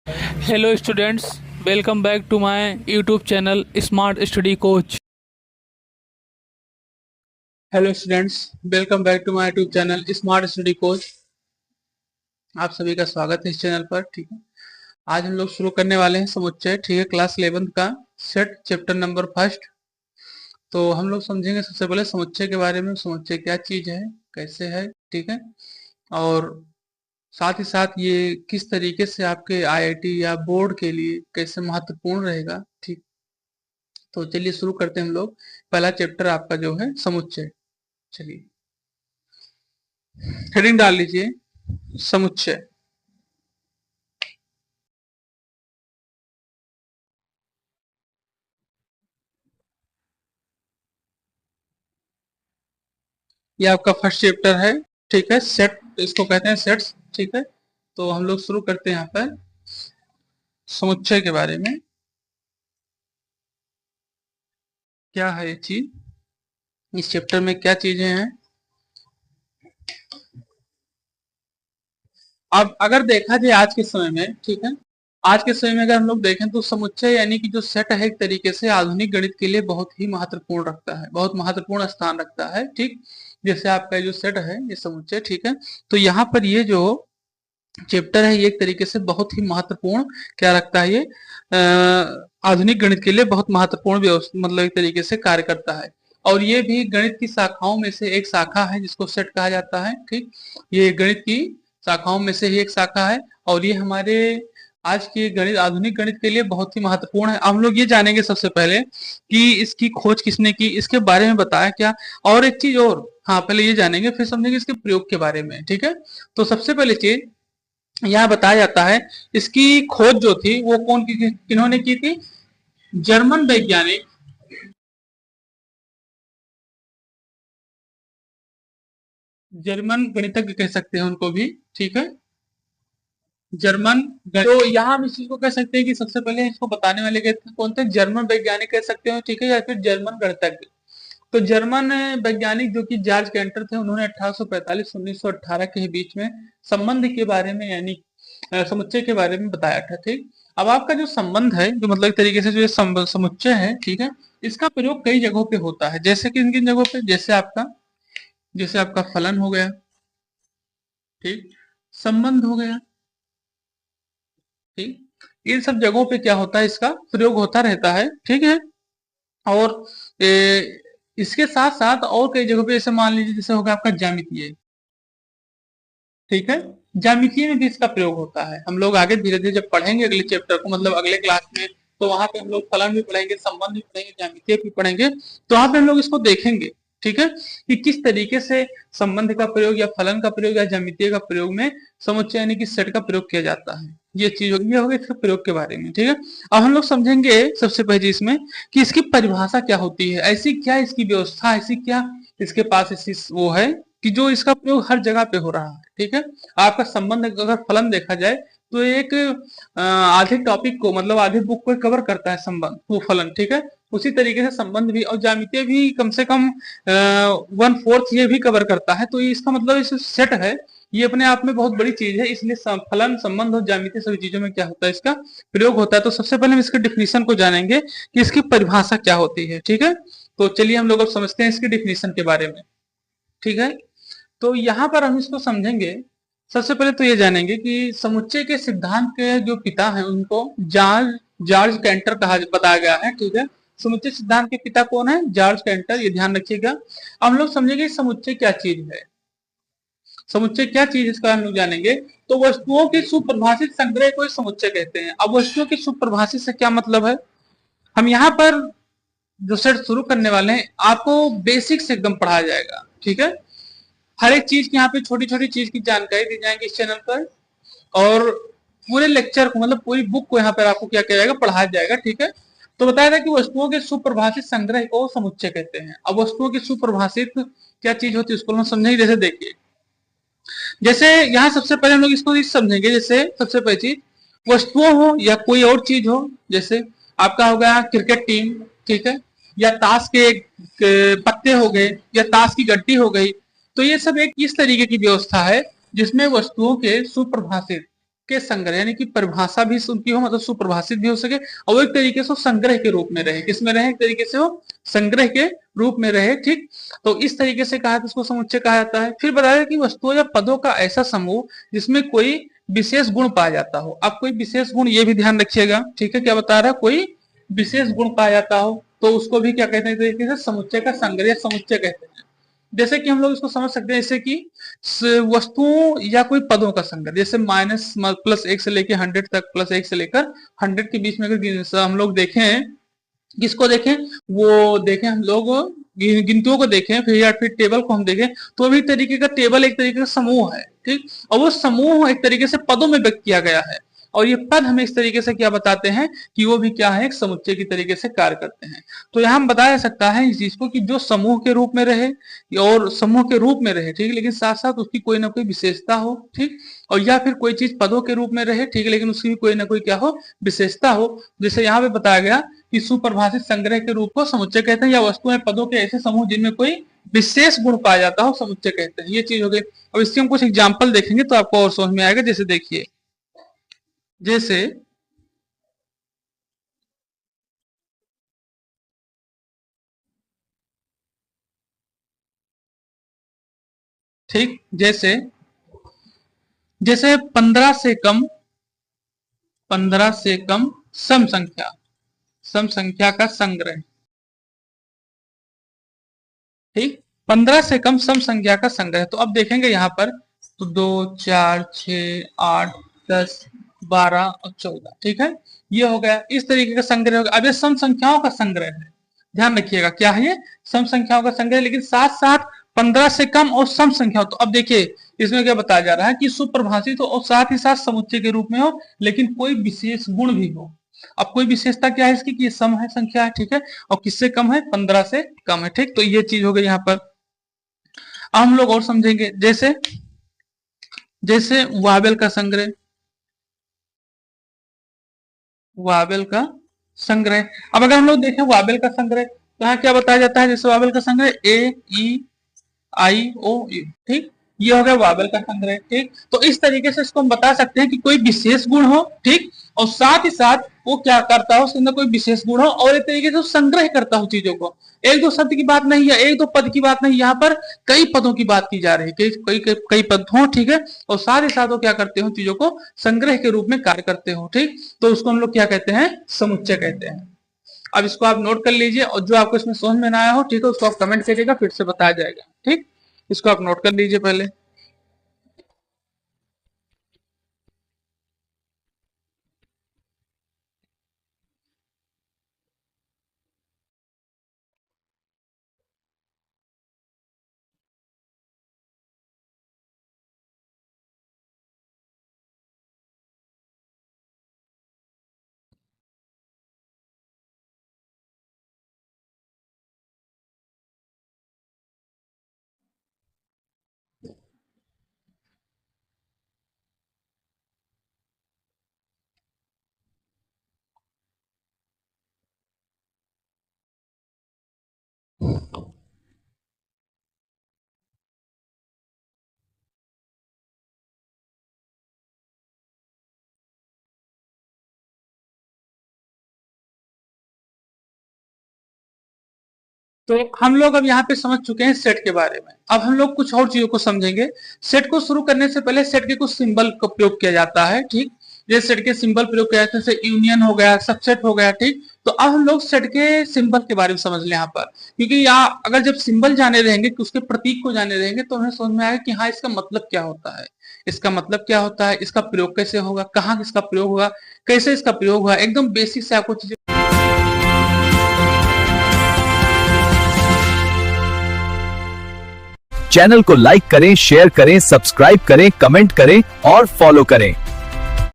Hello students, welcome back to my YouTube channel smart study coach. Hello students, welcome back to my YouTube channel smart study coach. आप सभी का स्वागत है इस channel पर। ठीक है, आज हम लोग शुरू करने वाले हैं समुच्चय, ठीक है, क्लास 11 का सेट चैप्टर नंबर फर्स्ट। तो हम लोग समझेंगे सबसे पहले समुच्चय के बारे में, समुच्चय क्या चीज है, कैसे है, ठीक है, और साथ ही साथ ये किस तरीके से आपके आईआईटी या बोर्ड के लिए कैसे महत्वपूर्ण रहेगा। ठीक, तो चलिए शुरू करते हैं हम लोग। पहला चैप्टर आपका जो है समुच्चय। चलिए हेडिंग डाल लीजिए, समुच्चय। ये आपका फर्स्ट चैप्टर है, ठीक है, सेट इसको कहते हैं, सेट्स। ठीक है, तो हम लोग शुरू करते हैं यहाँ पर समुच्चय के बारे में। क्या है ये चीज, इस चैप्टर में क्या चीजें हैं। अब अगर देखा जाए आज के समय में, ठीक है, आज के समय में अगर हम लोग देखें तो समुच्चय यानी कि जो सेट है एक तरीके से आधुनिक गणित के लिए बहुत ही महत्वपूर्ण रखता है, बहुत महत्वपूर्ण स्थान रखता है। ठीक, जैसे आपका जो सेट है ये समुच्चय, ठीक है, तो यहाँ पर ये जो चैप्टर है ये एक तरीके से बहुत ही महत्वपूर्ण क्या रखता है, ये आधुनिक गणित के लिए बहुत महत्वपूर्ण मतलब एक तरीके से कार्य करता है। और ये भी गणित की शाखाओं में से एक शाखा है जिसको सेट कहा जाता है। ठीक, ये गणित की शाखाओं में से ही एक शाखा है और ये हमारे आज के गणित, आधुनिक गणित के लिए बहुत ही महत्वपूर्ण है। हम लोग ये जानेंगे सबसे पहले कि इसकी खोज किसने की, इसके बारे में बताया क्या, और एक चीज और, हाँ पहले ये जानेंगे फिर समझेंगे इसके प्रयोग के बारे में। ठीक है, तो सबसे पहले चीज यहाँ बताया जाता है, इसकी खोज जो थी वो कौन की, किन्होंने की थी, जर्मन वैज्ञानिक, जर्मन गणितज्ञ कह सकते हैं उनको भी। ठीक है, जर्मन, तो यहाँ हम इस चीज को कह सकते हैं कि सबसे पहले इसको बताने वाले कौन थे, जर्मन वैज्ञानिक कह सकते हो, ठीक है, या फिर जर्मन गणितज्ञ। तो जर्मन वैज्ञानिक जो कि जॉर्ज कैंटर थे, उन्होंने 1845-1918 के बीच में संबंध के बारे में यानी समुच्चय के बारे में बताया था। ठीक, अब आपका जो संबंध है, जो मतलब एक तरीके से जो ये समुच्चय है, ठीक है, इसका प्रयोग कई जगहों पे होता है। जैसे कि किन किन जगहों पे, जैसे आपका फलन हो गया, ठीक, संबंध हो गया, ठीक, इन सब जगहों पे क्या होता है, इसका प्रयोग होता रहता है। ठीक है, और इसके साथ साथ और कई जगहों पे, जैसे मान लीजिए जैसे होगा आपका ज्यामितीय, ठीक है, ज्यामितीय में भी इसका प्रयोग होता है। हम लोग आगे धीरे धीरे जब पढ़ेंगे अगले चैप्टर को, मतलब अगले क्लास में, तो वहां पे हम लोग फलन भी पढ़ेंगे, संबंध भी पढ़ेंगे, ज्यामितीय भी पढ़ेंगे, तो वहां पे हम लोग इसको देखेंगे। ठीक है, कि किस तरीके से संबंध का प्रयोग या फलन का प्रयोग या ज्यामितीय का प्रयोग में समुच्चय यानी कि सेट का प्रयोग किया जाता है। ये चीज होगी, ये होगी इसके प्रयोग के बारे में। ठीक है, अब हम लोग समझेंगे सबसे पहले इसमें कि इसकी परिभाषा क्या होती है, ऐसी क्या इसकी व्यवस्था, ऐसी क्या इसके पास ऐसी वो है कि जो इसका प्रयोग हर जगह पे हो रहा है। ठीक है, आपका संबंध अगर फलन देखा जाए तो एक आधे टॉपिक को, मतलब आधे बुक को कवर करता है संबंध, वो फलन। ठीक है, उसी तरीके से संबंध भी और ज्यामितीय भी कम से कम 1/4 ये भी कवर करता है। तो इसका मतलब इस सेट है, ये अपने आप में बहुत बड़ी चीज है, इसलिए फलन, संबंध और ज्यामितीय सभी चीजों में क्या होता है, इसका प्रयोग होता है। तो सबसे पहले हम इसके डिफिनीशन को जानेंगे कि इसकी परिभाषा क्या होती है। ठीक है, तो चलिए हम लोग अब समझते हैं इसकी डिफिनीशन के बारे में। ठीक है, तो यहाँ पर हम इसको समझेंगे, सबसे पहले तो ये जानेंगे कि समुच्चय के सिद्धांत के जो पिता हैं उनको जॉर्ज जॉर्ज कैंटर कहा बताया गया है। ठीक है, समुच्चय सिद्धांत के पिता कौन है, जॉर्ज कैंटर, ये ध्यान रखिएगा। अब हम लोग समझेंगे समुच्चय क्या चीज है, समुच्चय क्या चीज, इसका हम लोग जानेंगे। तो वस्तुओं की सुपरिभाषित संग्रह को समुच्चय कहते हैं। अब वस्तुओं की सुपरिभाषित से क्या मतलब है, हम यहाँ पर जो सेट शुरू करने वाले हैं आपको बेसिक से एकदम पढ़ाया जाएगा। ठीक है, हर एक चीज की यहाँ पे छोटी छोटी चीज की जानकारी दी जाएगी इस चैनल पर, और पूरे लेक्चर को, मतलब पूरी बुक को यहाँ पर आपको क्या किया जाएगा, पढ़ाया जाएगा। ठीक है, तो बताया था कि वस्तुओं के सुपरिभाषित संग्रह को समुच्चय कहते हैं। अब वस्तुओं की सुपरिभाषित क्या चीज होती है उसको हम समझेंगे। जैसे देखिए, जैसे यहाँ सबसे पहले हम लोग इसको समझेंगे, जैसे सबसे पहली चीज, वस्तुओं हो या कोई और चीज हो, जैसे आपका हो गया क्रिकेट टीम, ठीक है, या ताश के पत्ते हो गए, या ताश की गड्डी हो गई। तो ये सब एक इस तरीके की व्यवस्था है जिसमें वस्तुओं के सुपरिभाषित के संग्रह, यानी कि परिभाषा भी उनकी हो, मतलब सुपरिभाषित भी हो सके, और वो एक तरीके से संग्रह के रूप में रहे। किसमें रहे? एक तरीके से वो संग्रह के रूप में रहे, ठीक। तो इस तरीके से कहा, तो उसको समुच्चय कहा जाता है। फिर बताया कि वस्तुओं या पदों का ऐसा समूह जिसमें कोई विशेष गुण पाया जाता हो। अब कोई विशेष गुण, ये भी ध्यान रखिएगा, ठीक है, क्या बता रहा है, कोई विशेष गुण पाया जाता हो, तो उसको भी क्या कहते हैं, एक तरीके से समुच्चय का संग्रह, समुच्चय कहते हैं। जैसे कि हम लोग इसको समझ सकते हैं, जैसे कि वस्तुओं या कोई पदों का संग्रह, जैसे माइनस प्लस 1 से लेकर 100 तक, प्लस 1 से लेकर 100 के बीच में अगर हम लोग देखें, किसको देखें, वो देखें हम लोग गिनतियों को देखें, फिर या फिर टेबल को हम देखें, तो भी तरीके का टेबल एक तरीके का समूह है, ठीक। और वो समूह एक तरीके से पदों में व्यक्त किया गया है, और ये पद हमें इस तरीके से क्या बताते हैं कि वो भी क्या है, एक समुच्चय की तरीके से कार्य करते हैं। तो यहाँ हम बताया सकता है इस चीज को कि जो समूह के रूप में रहे, और समूह के रूप में रहे, ठीक, लेकिन साथ साथ उसकी कोई ना कोई विशेषता हो, ठीक, और या फिर कोई चीज पदों के रूप में रहे, ठीक, लेकिन उसकी भी कोई ना कोई क्या हो, विशेषता हो। जैसे यहाँ पे बताया गया कि सुपरिभाषित संग्रह के रूप को समुच्चय कहते हैं, या वस्तुएं पदों के ऐसे समूह जिनमें कोई विशेष गुण पाया जाता हो, समुच्चय कहते हैं। ये चीज हो गई। अब इसके हम कुछ एग्जाम्पल देखेंगे तो आपको और समझ में आएगा। जैसे देखिए, जैसे ठीक, जैसे जैसे 15 से कम सम संख्या, सम संख्या का संग्रह, ठीक, 15 से कम सम संख्या का संग्रह। तो अब देखेंगे यहाँ पर, तो 2, 4, 6, 8, 10, 12 और 14, ठीक है, ये हो गया, इस तरीके का संग्रह हो गया। अब ये सम संख्याओं का संग्रह है, ध्यान रखिएगा, क्या है ये, सम संख्याओं का संग्रह, लेकिन साथ साथ 15 से कम और सम संख्या। तो अब देखिए इसमें क्या बताया जा रहा है कि सुपरिभाषित हो और साथ ही साथ समुच्चय के रूप में हो, लेकिन कोई विशेष गुण भी हो। अब कोई विशेषता क्या है इसकी कि ये सम है, संख्या है, ठीक है, और किससे कम है, 15 से कम है, ठीक। तो ये चीज हो गई यहाँ पर। अब हम लोग और समझेंगे, जैसे जैसे वाबेल का संग्रह, वाबेल का संग्रह। अब अगर हम लोग देखें वाबेल का संग्रह, तो यहाँ क्या बताया जाता है, जैसे वाबेल का संग्रह AEIOU, ठीक, ये हो गया वाबेल का संग्रह, ठीक। तो इस तरीके से इसको हम बता सकते हैं कि कोई विशेष गुण हो, ठीक, और साथ ही साथ वो क्या करता हो, उसके अंदर कोई विशेष गुण हो, और एक तरीके से संग्रह करता हो चीजों को। एक दो शब्द की बात नहीं है, एक दो पद की बात नहीं, यहाँ पर कई पदों की बात की जा रही है, कई पद हो, ठीक है, और साथ ही साथ वो क्या करते हो, चीजों को संग्रह के रूप में कार्य करते हो, ठीक। तो उसको हम लोग क्या कहते हैं, समुच्चय कहते हैं। अब इसको आप नोट कर लीजिए, और जो आपको इसमें समझ में ना आया हो, ठीक है, उसको आप कमेंट करिएगा, फिर से बताया जाएगा, ठीक। इसको आप नोट कर लीजिए पहले। तो हम लोग अब यहाँ पे समझ चुके हैं सेट के बारे में। अब हम लोग कुछ और चीजों को समझेंगे। सेट को शुरू करने से पहले सेट के कुछ सिंबल का प्रयोग किया जाता है, ठीक। ये सेट के सिंबल प्रयोग किया जाता है, जैसे यूनियन हो गया, सबसेट हो गया, ठीक। तो अब हम लोग सेट के सिंबल के बारे में समझ लें यहाँ पर, क्योंकि यहाँ अगर जब सिंबल जाने रहेंगे, उसके प्रतीक को जाने रहेंगे, तो हमें समझ में आएगा कि हाँ इसका मतलब क्या होता है, इसका मतलब क्या होता है, इसका प्रयोग कैसे होगा, कहाँ इसका प्रयोग होगा, कैसे इसका प्रयोग होगा, एकदम बेसिक से आपको चीजें। चैनल को लाइक करें, शेयर करें, सब्सक्राइब करें, कमेंट करें और फॉलो करें।